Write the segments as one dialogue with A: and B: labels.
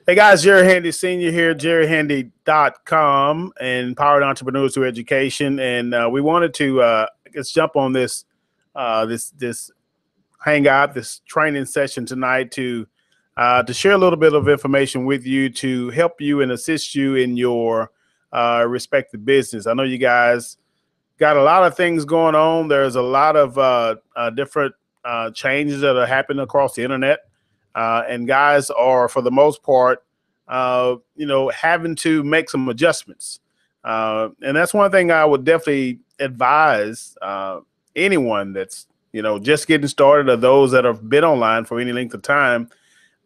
A: Hey guys, Jerry Handy Sr. here, jerryhandy.com, and Powered Entrepreneurs Through Education. And we wanted to let's jump on this hangout, this training session tonight to share a little bit of information with you to help you and assist you in your respective business. I know you guys got a lot of things going on. There's a lot of different changes that are happening across the internet. And guys are, for the most part, having to make some adjustments. And that's one thing I would definitely advise anyone that's, just getting started, or those that have been online for any length of time,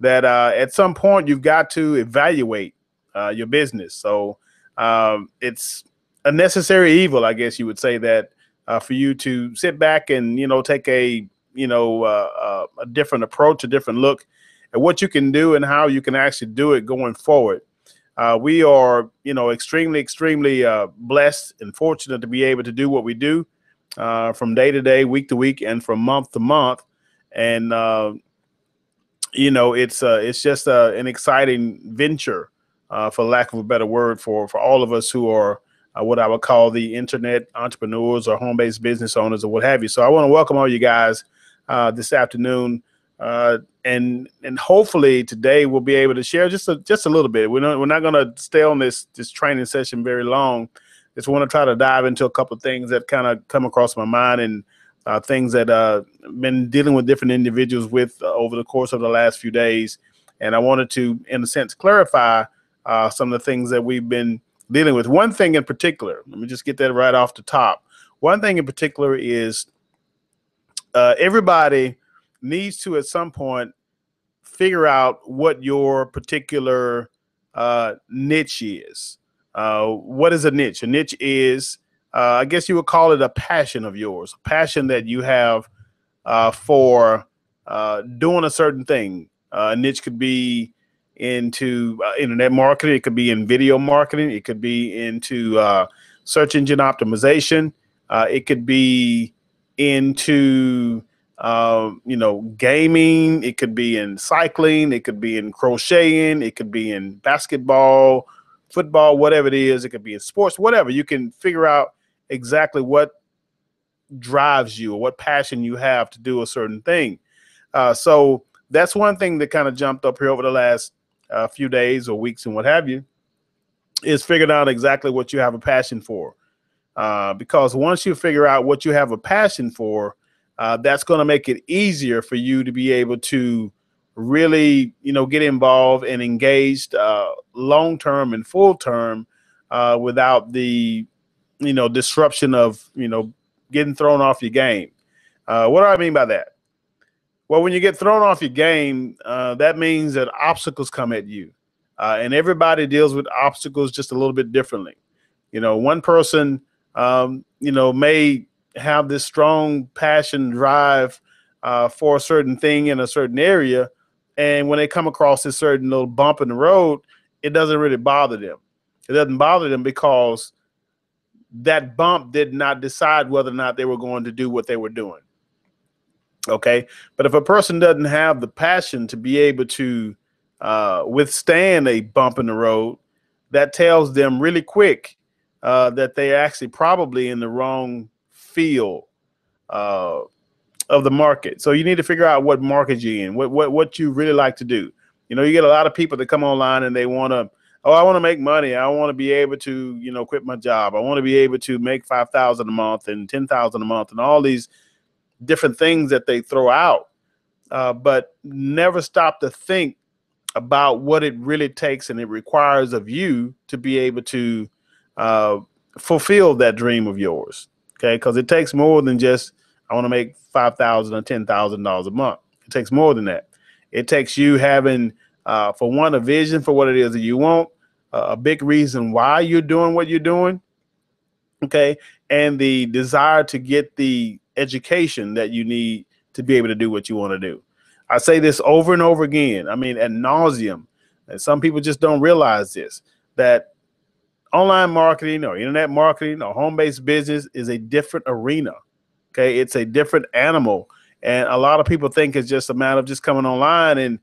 A: that at some point you've got to evaluate your business. So it's a necessary evil, I guess you would say, that for you to sit back and, take a different approach, a different look at what you can do and how you can actually do it going forward. We are, extremely blessed and fortunate to be able to do what we do from day to day, week to week, and from month to month. And, it's just an exciting venture, for lack of a better word, for all of us who are what I would call the internet entrepreneurs or home-based business owners or what have you. So I want to welcome all you guys this afternoon. And hopefully today we'll be able to share just a little bit. We're not going to stay on this training session very long. Just want to try to dive into a couple of things that kind of come across my mind, and things that been dealing with different individuals with over the course of the last few days. And I wanted to, in a sense, clarify some of the things that we've been dealing with. One thing in particular, let me just get that right off the top. One thing in particular is everybody needs to, at some point, figure out what your particular niche is. What is a niche? A niche is, I guess you would call it a passion of yours, a passion that you have for doing a certain thing. A niche could be into internet marketing. It could be in video marketing. It could be into search engine optimization. It could be into gaming. It could be in cycling. It could be in crocheting. It could be in basketball, football, whatever it is. It could be in sports, whatever. You can figure out exactly what drives you or what passion you have to do a certain thing. So that's one thing that kind of jumped up here over the last few days or weeks and what have you, is figuring out exactly what you have a passion for. Because once you figure out what you have a passion for, that's going to make it easier for you to be able to really, get involved and engaged long-term and full-term without the, disruption of, getting thrown off your game. What do I mean by that? Well, when you get thrown off your game, that means that obstacles come at you. And everybody deals with obstacles just a little bit differently. One person, may have this strong passion drive for a certain thing in a certain area. And when they come across this certain little bump in the road, it doesn't really bother them. It doesn't bother them because that bump did not decide whether or not they were going to do what they were doing. Okay. But if a person doesn't have the passion to be able to withstand a bump in the road, that tells them really quick that they're actually probably in the wrong field of the market. So you need to figure out what market you're in, what you really like to do. You get a lot of people that come online and they want to, I want to make money. I want to be able to, quit my job. I want to be able to make $5,000 a month and $10,000 a month and all these different things that they throw out, but never stop to think about what it really takes and it requires of you to be able to fulfill that dream of yours. Okay, because it takes more than just, I want to make $5,000 or $10,000 a month. It takes more than that. It takes you having, for one, a vision for what it is that you want, a big reason why you're doing what you're doing, okay, and the desire to get the education that you need to be able to do what you want to do. I say this over and over again, I mean, ad nauseum, and some people just don't realize this, that online marketing or internet marketing or home-based business is a different arena. Okay, it's a different animal, and a lot of people think it's just a matter of just coming online and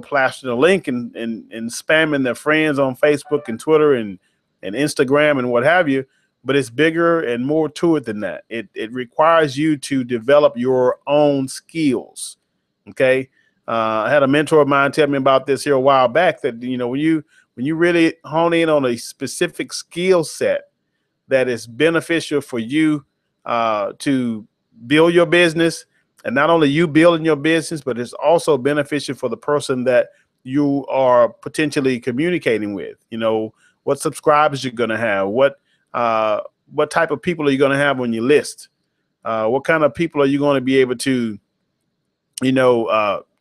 A: plastering a link and spamming their friends on Facebook and Twitter and Instagram and what have you. But it's bigger and more to it than that. It requires you to develop your own skills. Okay. I had a mentor of mine tell me about this here a while back, that, when you really hone in on a specific skill set that is beneficial for you to build your business, and not only you building your business, but it's also beneficial for the person that you are potentially communicating with. What subscribers you're going to have, what type of people are you going to have on your list, what kind of people are you going to be able to,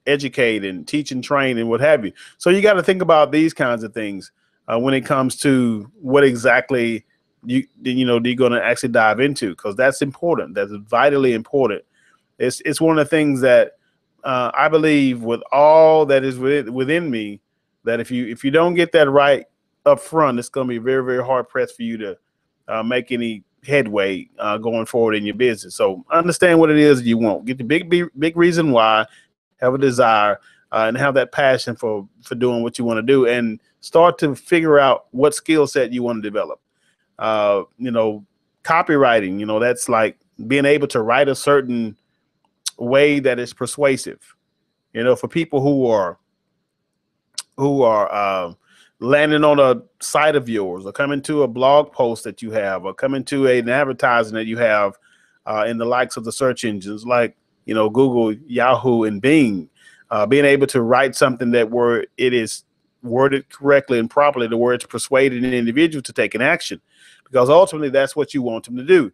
A: educate and teach and train and what have you. So you got to think about these kinds of things when it comes to what exactly you're going to actually dive into, because that's important. That's vitally important. It's one of the things that I believe with all that is within me, that if you don't get that right up front, it's going to be very, very hard pressed for you to make any headway going forward in your business. So understand what it is you want. Get the big reason why, have a desire, and have that passion for doing what you want to do, and start to figure out what skill set you want to develop. Copywriting, that's like being able to write a certain way that is persuasive, for people who are landing on a site of yours, or coming to a blog post that you have, or coming to an advertising that you have in the likes of the search engines like Google, Yahoo, and Bing. Being able to write something that where it is worded correctly and properly, to where it's persuading an individual to take an action, because ultimately that's what you want them to do,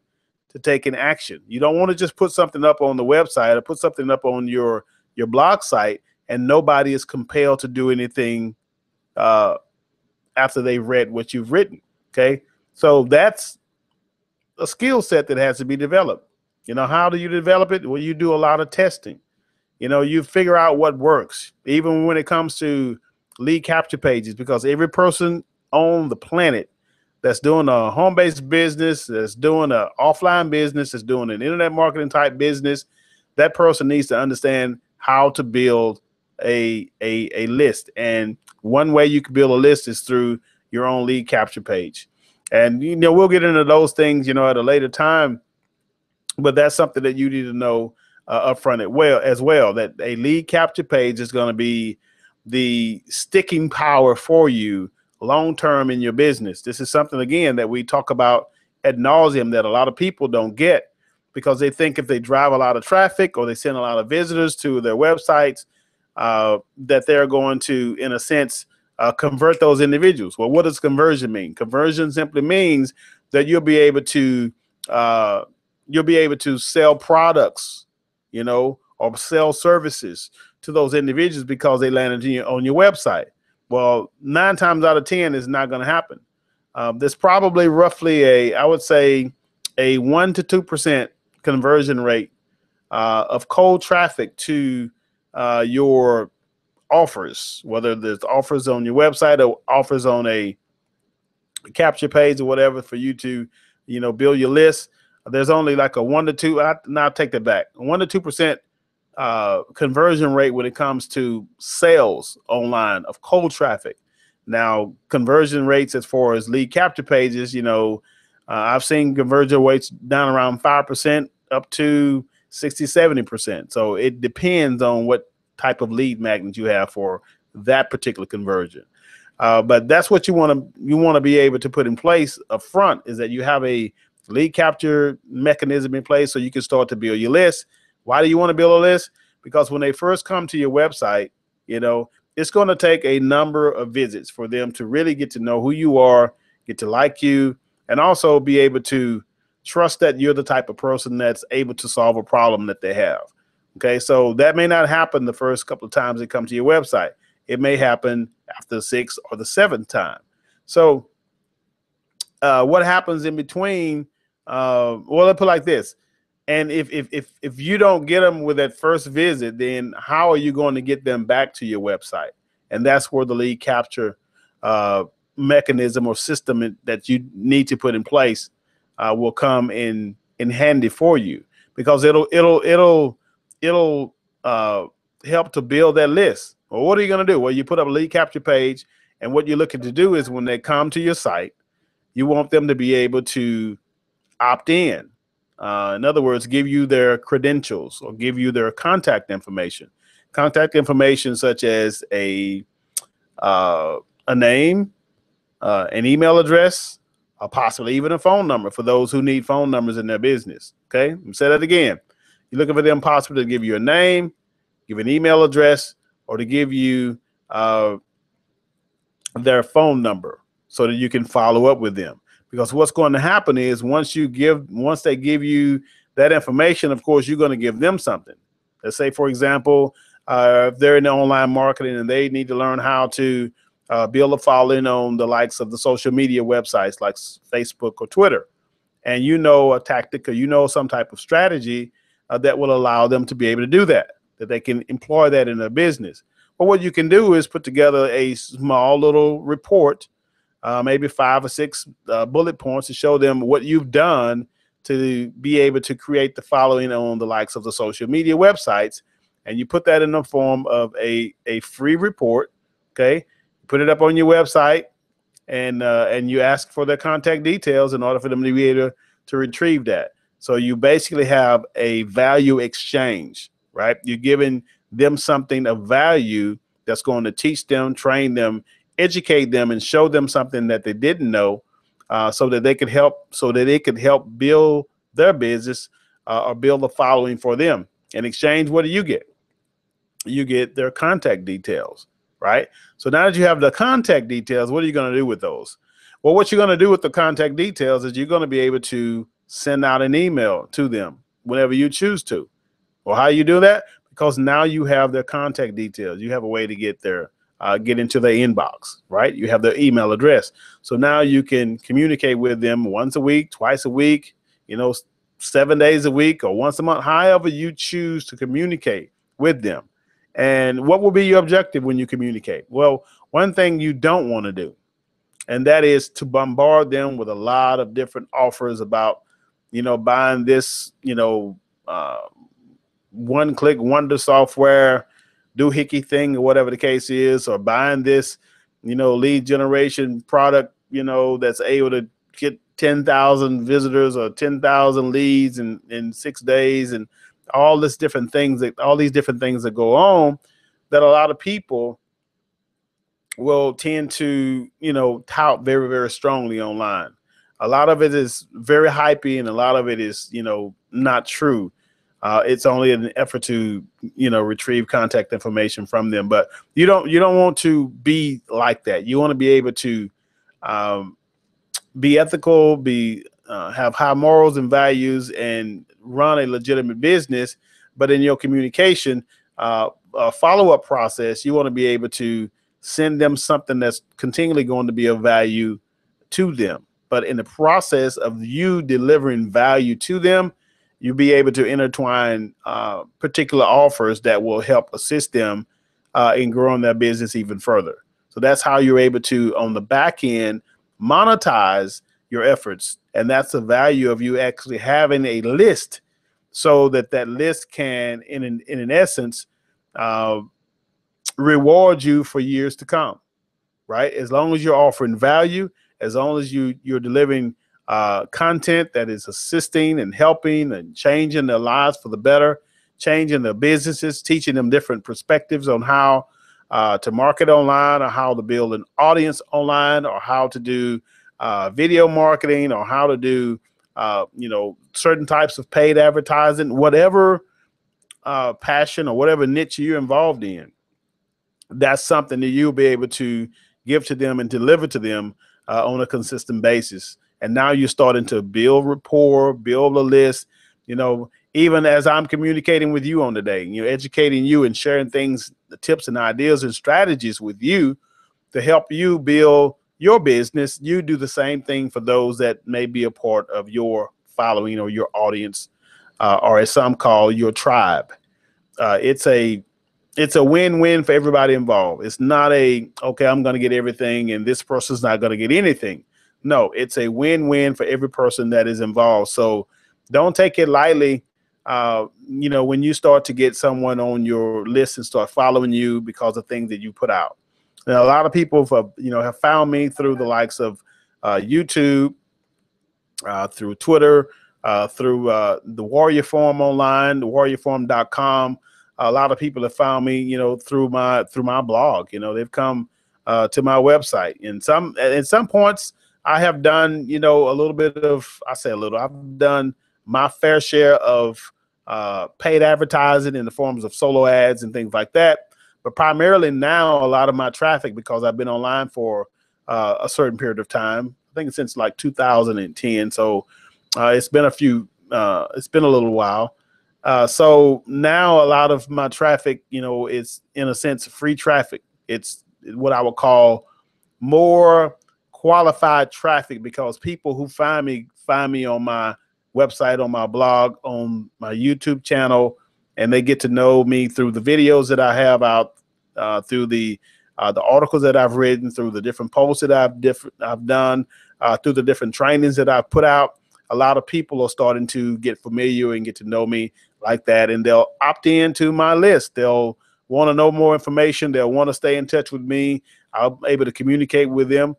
A: to take an action. You don't want to just put something up on the website or put something up on your blog site and nobody is compelled to do anything after they've read what you've written. Okay, so that's a skill set that has to be developed. How do you develop it? Well, you do a lot of testing. You figure out what works, even when it comes to lead capture pages, because every person on the planet that's doing a home-based business, that's doing an offline business, that's doing an internet marketing type business, that person needs to understand how to build a list. And one way you can build a list is through your own lead capture page. And, we'll get into those things, at a later time, but that's something that you need to know upfront as well, that a lead capture page is going to be the sticking power for you long-term in your business. This is something, again, that we talk about ad nauseum, that a lot of people don't get, because they think if they drive a lot of traffic or they send a lot of visitors to their websites, that they're going to, in a sense, convert those individuals. Well, what does conversion mean? Conversion simply means that you'll be able to sell products, or sell services to those individuals because they landed on your website. Well, 9 times out of 10 is not going to happen. There's probably roughly I would say a 1 to 2% conversion rate of cold traffic to your offers, whether there's offers on your website or offers on a capture page or whatever, for you to, build your list. There's only like a 1 to 2. Now take that back. 1 to 2% conversion rate when it comes to sales online of cold traffic. Now, conversion rates as far as lead capture pages, I've seen conversion rates down around 5% up to 60, 70%. So it depends on what type of lead magnet you have for that particular conversion. But that's what you want to be able to put in place up front, is that you have a lead capture mechanism in place so you can start to build your list. Why do you want to build a list? Because when they first come to your website, it's going to take a number of visits for them to really get to know who you are, get to like you, and also be able to trust that you're the type of person that's able to solve a problem that they have. Okay, so that may not happen the first couple of times they come to your website. It may happen after the 6th or the 7th time. So what happens in between? Well, let's put it like this. And if you don't get them with that first visit, then how are you going to get them back to your website? And that's where the lead capture mechanism or system that you need to put in place will come in handy for you, because it'll help to build that list. Well, what are you going to do? Well, you put up a lead capture page, and what you're looking to do is when they come to your site, you want them to be able to opt in. In other words, give you their credentials or give you their contact information. Contact information such as a name, an email address, or possibly even a phone number for those who need phone numbers in their business. Okay, let me say that again. You're looking for them possibly to give you a name, give an email address, or to give you their phone number so that you can follow up with them. Because what's going to happen is once they give you that information, of course, you're going to give them something. Let's say, for example, if they're in the online marketing and they need to learn how to build a following on the likes of the social media websites like Facebook or Twitter, and you know a tactic or you know some type of strategy that will allow them to be able to do that they can employ that in their business. But what you can do is put together a small little report, maybe 5 or 6 bullet points to show them what you've done to be able to create the following on the likes of the social media websites. And you put that in the form of a free report. Okay, put it up on your website, and you ask for their contact details in order for them to be able to retrieve that. So you basically have a value exchange, right? You're giving them something of value that's going to teach them, train them, educate them, and show them something that they didn't know, so that they could help build their business or build a following for them. In exchange, what do you get? You get their contact details, right? So now that you have the contact details, what are you going to do with those? Well, what you're going to do with the contact details is you're going to be able to send out an email to them whenever you choose to. Well, how you do that? Because now you have their contact details. You have a way to get into their inbox, right? You have their email address. So now you can communicate with them once a week, twice a week, 7 days a week, or once a month, however you choose to communicate with them. And what will be your objective when you communicate? Well, one thing you don't want to do, and that is to bombard them with a lot of different offers about, buying this, one-click wonder software, doohickey thing, or whatever the case is, or buying this, lead generation product, that's able to get 10,000 visitors or 10,000 leads in 6 days, and all these different things that go on, that a lot of people will tend to, tout very, very strongly online. A lot of it is very hypey, and a lot of it is, not true. It's only an effort to, retrieve contact information from them. But you don't want to be like that. You want to be able to be ethical, have high morals and values, and run a legitimate business. But in your communication follow-up process, you want to be able to send them something that's continually going to be of value to them. But in the process of you delivering value to them, you'll be able to intertwine particular offers that will help assist them in growing their business even further. So that's how you're able to, on the back end, monetize your efforts. And that's the value of you actually having a list, so that list can, in an essence, reward you for years to come, right? As long as you're offering value, as long as you're delivering content that is assisting and helping and changing their lives for the better, changing their businesses, teaching them different perspectives on how to market online, or how to build an audience online, or how to do video marketing, or how to do certain types of paid advertising, whatever passion or whatever niche you're involved in. That's something that you'll be able to give to them and deliver to them on a consistent basis. And now you're starting to build rapport, build a list, even as I'm communicating with you on today, educating you and sharing things, the tips and ideas and strategies with you to help you build your business. You do the same thing for those that may be a part of your following or your audience, or as some call, your tribe. It's a win-win for everybody involved. It's not okay, I'm going to get everything and this person's not going to get anything. No, it's a win-win for every person that is involved. So don't take it lightly you know, when you start to get someone on your list and start following you because of things that you put out. Now, a lot of people have, you know, have found me through the likes of YouTube, through Twitter, through the Warrior Forum online, thewarriorforum.com. A lot of people have found me, you know, through my blog. You know, they've come to my website. And at some points, I have done, you know, a little bit of, I say a little, I've done my fair share of paid advertising in the forms of solo ads and things like that. But primarily now, a lot of my traffic, because I've been online for a certain period of time, I think since like 2010. So it's been it's been a little while. So now a lot of my traffic, you know, is in a sense free traffic. It's what I would call more qualified traffic, because people who find me on my website, on my blog, on my YouTube channel, and they get to know me through the videos that I have out, through the articles that I've written, through the different posts that I've done, through the different trainings that I've put out. A lot of people are starting to get familiar and get to know me like that, and they'll opt into my list. They'll want to know more information. They'll want to stay in touch with me. I'm able to communicate with them,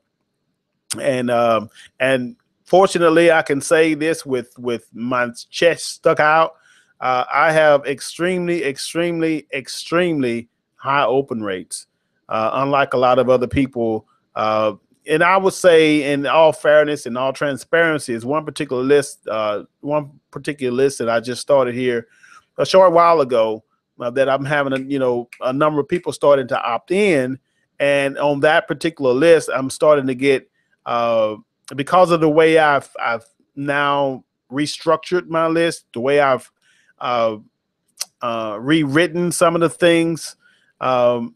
A: and fortunately, I can say this with my chest stuck out. I have extremely high open rates, unlike a lot of other people. And I would say, in all fairness and all transparency, is one particular list that I just started here a short while ago, that I'm having a number of people starting to opt in, and on that particular list, I'm starting to get, because of the way I've now restructured my list, the way I've rewritten some of the things, and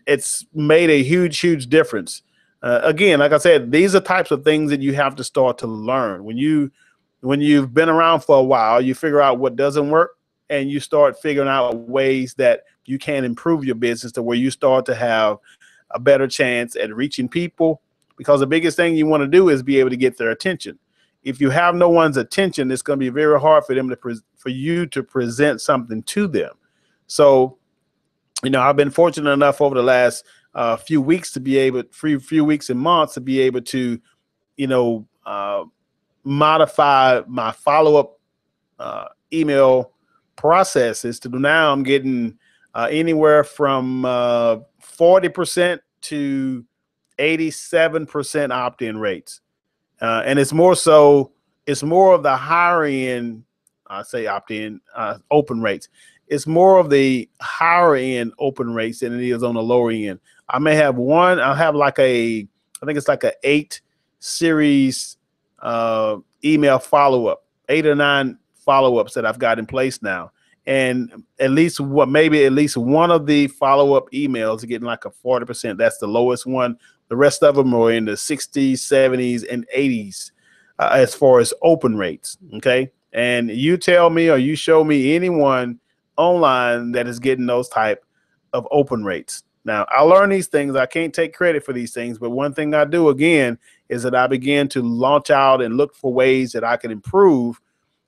A: it's made a huge difference. Again, like I said, these are types of things that you have to start to learn. When you've been around for a while, you figure out what doesn't work, and you start figuring out ways that you can improve your business to where you start to have a better chance at reaching people, because the biggest thing you want to do is be able to get their attention. If you have no one's attention, it's going to be very hard for them for you to present something to them. So, you know, I've been fortunate enough over the last few weeks to be able, few weeks and months, to be able to, you know, modify my follow-up email processes to now I'm getting anywhere from 40% to 87% opt-in rates. And it's more of the higher end, I say opt-in, open rates. It's more of the higher end open rates than it is on the lower end. I'll have like I think it's like a 8 series email follow-up, 8 or 9 follow-ups that I've got in place now. And maybe at least one of the follow-up emails are getting like a 40%. That's the lowest one. The rest of them are in the 60s, 70s, and 80s as far as open rates. Okay. And you tell me, or you show me anyone online that is getting those type of open rates. Now, I learn these things. I can't take credit for these things, but one thing I do, again, is that I begin to launch out and look for ways that I can improve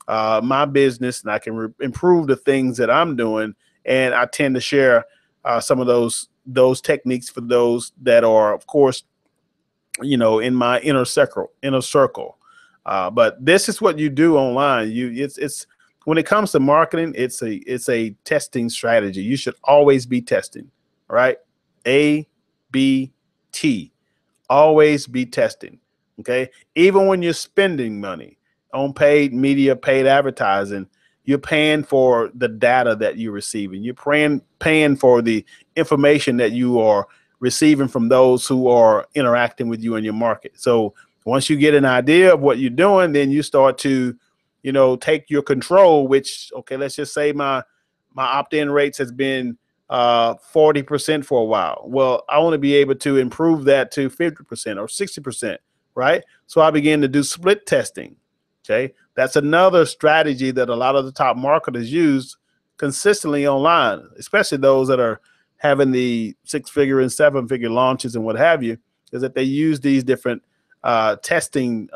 A: my business, and I can improve the things that I'm doing. And I tend to share some of those techniques for those that are, of course, you know, in my inner circle. But this is what you do online. It's when it comes to marketing, it's a testing strategy. You should always be testing, right? A-B-T. Always be testing. Okay. Even when you're spending money on paid media, paid advertising, you're paying for the data that you're receiving. You're paying for the information that you are receiving from those who are interacting with you in your market. So once you get an idea of what you're doing, then you start to, you know, take your control, which, okay, let's just say my opt-in rates has been 40% for a while. Well, I want to be able to improve that to 50% or 60%, right? So I began to do split testing. Okay, that's another strategy that a lot of the top marketers use consistently online, especially those that are having the 6-figure and 7-figure launches and what have you, is that they use these different testing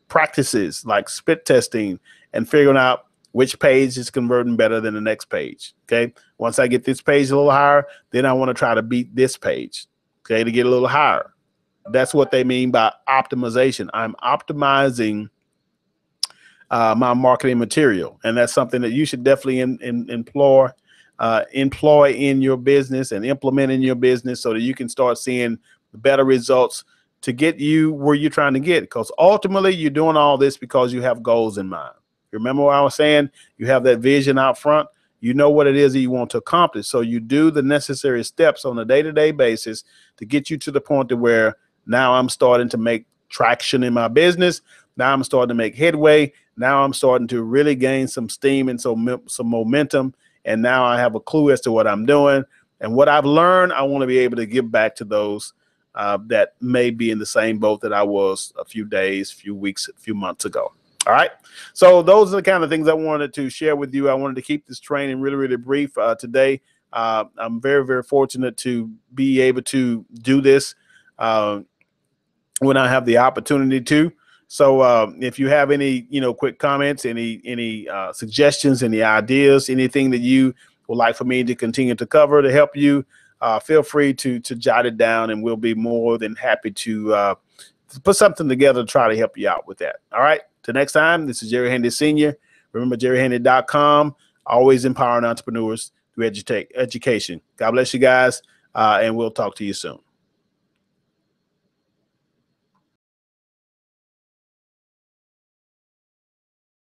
A: practices like split testing and figuring out which page is converting better than the next page. Okay. Once I get this page a little higher, then I want to try to beat this page. Okay. To get a little higher. That's what they mean by optimization. I'm optimizing my marketing material. And that's something that you should definitely employ in your business and implement in your business so that you can start seeing better results to get you where you're trying to get. Because ultimately you're doing all this because you have goals in mind. Remember what I was saying? You have that vision out front. You know what it is that you want to accomplish. So you do the necessary steps on a day-to-day basis to get you to the point to where now I'm starting to make traction in my business. Now I'm starting to make headway. Now I'm starting to really gain some steam and some momentum. And now I have a clue as to what I'm doing. And what I've learned, I want to be able to give back to those that may be in the same boat that I was a few days, few weeks, a few months ago. All right. So those are the kind of things I wanted to share with you. I wanted to keep this training really, really brief today. I'm very, very fortunate to be able to do this when I have the opportunity to. So if you have any, quick comments, any suggestions, any ideas, anything that you would like for me to continue to cover to help you, feel free to jot it down, and we'll be more than happy to put something together to try to help you out with that. All right. Till next time, this is Jerry Handy Sr. Remember, jerryhandy.com, always empowering entrepreneurs through education. God bless you guys, and we'll talk to you soon.